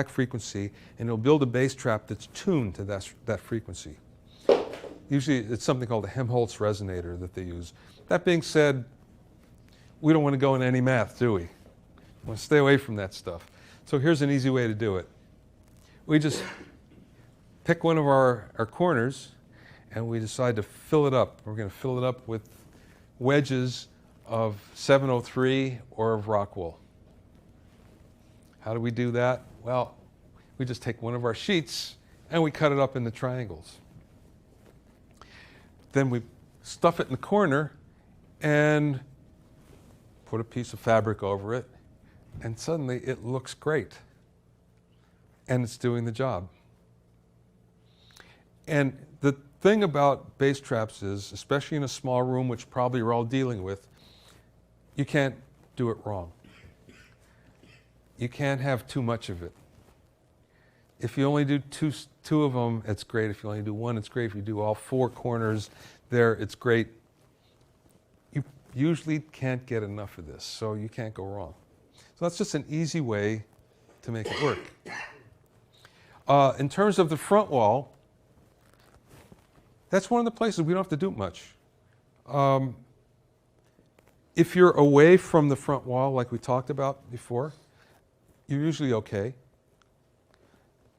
frequency, and it'll build a bass trap that's tuned to that frequency. Usually it's something called a Helmholtz resonator that they use. That being said, we don't want to go into any math, do we? We want to stay away from that stuff. So here's an easy way to do it. We just pick one of our corners and we decide to fill it up. We're going to fill it up with wedges of 703 or of rock wool. How do we do that? Well, we just take one of our sheets and we cut it up into triangles. Then we stuff it in the corner and put a piece of fabric over it, and suddenly it looks great. And it's doing the job. And the thing about bass traps is, especially in a small room, which probably you're all dealing with, you can't do it wrong. You can't have too much of it. If you only do two of them, it's great. If you only do one, it's great. If you do all four corners there, it's great. You usually can't get enough of this, so you can't go wrong. So that's just an easy way to make it work. In terms of the front wall, that's one of the places we don't have to do much. If you're away from the front wall, like we talked about before, you're usually okay.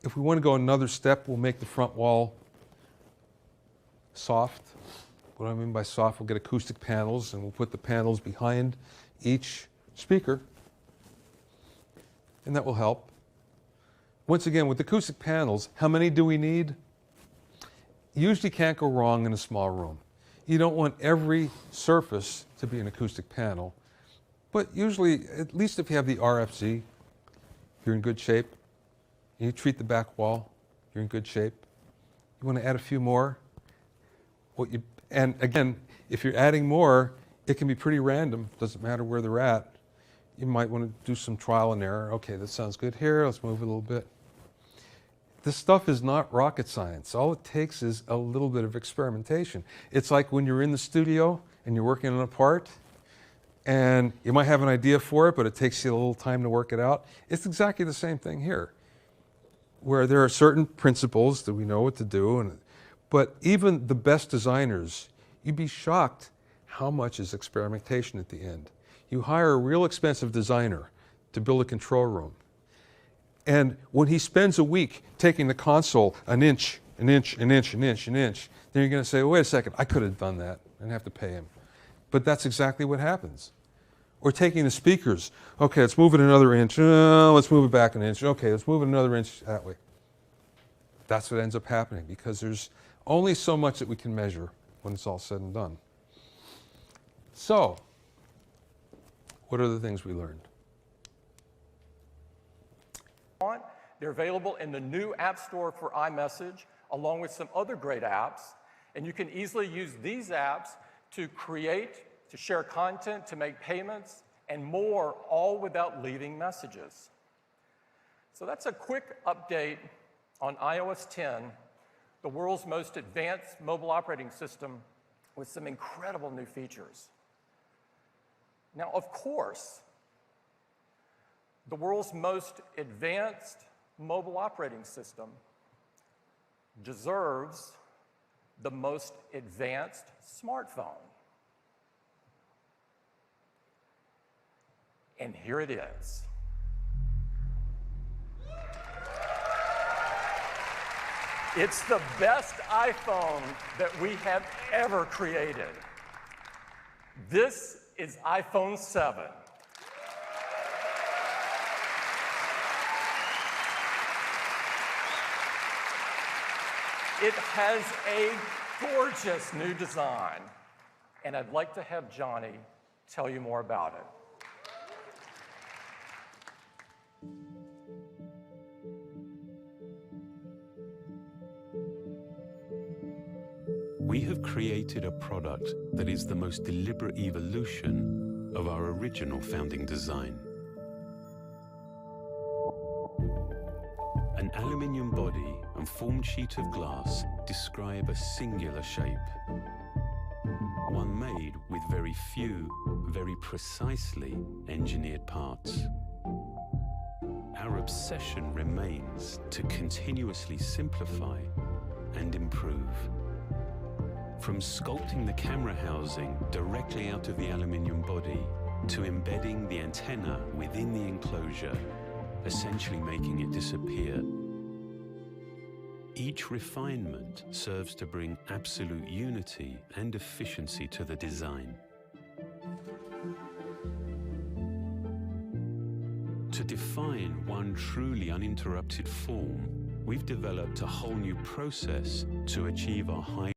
If we want to go another step, we'll make the front wall soft. What do I mean by soft? We'll get acoustic panels and we'll put the panels behind each speaker, and that will help. Once again, with acoustic panels, how many do we need? You usually can't go wrong in a small room. You don't want every surface to be an acoustic panel, but usually, at least if you have the RFZ, you're in good shape. You treat the back wall, you're in good shape. You want to add a few more. And again, if you're adding more, it can be pretty random. Doesn't matter where they're at. You might want to do some trial and error. Okay, that sounds good here. Let's move it a little bit. This stuff is not rocket science. All it takes is a little bit of experimentation. It's like when you're in the studio and you're working on a part, and you might have an idea for it, but it takes you a little time to work it out. It's exactly the same thing here, where there are certain principles that we know what to do, but even the best designers, you'd be shocked how much is experimentation at the end. You hire a real expensive designer to build a control room, and when he spends a week taking the console an inch, an inch, an inch, an inch, an inch, then you're going to say, well, wait a second, I could have done that and have to pay him. But that's exactly what happens. Or taking the speakers. Okay, let's move it another inch. Let's move it back an inch. Okay, let's move it another inch that way. That's what ends up happening, because there's only so much that we can measure when it's all said and done. So, what are the things we learned? They're available in the new App Store for iMessage, along with some other great apps. And you can easily use these apps to create, to share content, to make payments, and more, all without leaving messages. So that's a quick update on iOS 10, the world's most advanced mobile operating system with some incredible new features. Now, of course, the world's most advanced mobile operating system deserves the most advanced smartphone. And here it is. It's the best iPhone that we have ever created. This is iPhone 7. It has a gorgeous new design, and I'd like to have Johnny tell you more about it. We have created a product that is the most deliberate evolution of our original founding design. An aluminium body and formed sheet of glass describe a singular shape, one made with very few, very precisely engineered parts. our obsession remains to continuously simplify and improve. From sculpting the camera housing directly out of the aluminium body to embedding the antenna within the enclosure, essentially making it disappear. Each refinement serves to bring absolute unity and efficiency to the design. To define one truly uninterrupted form, we've developed a whole new process to achieve our high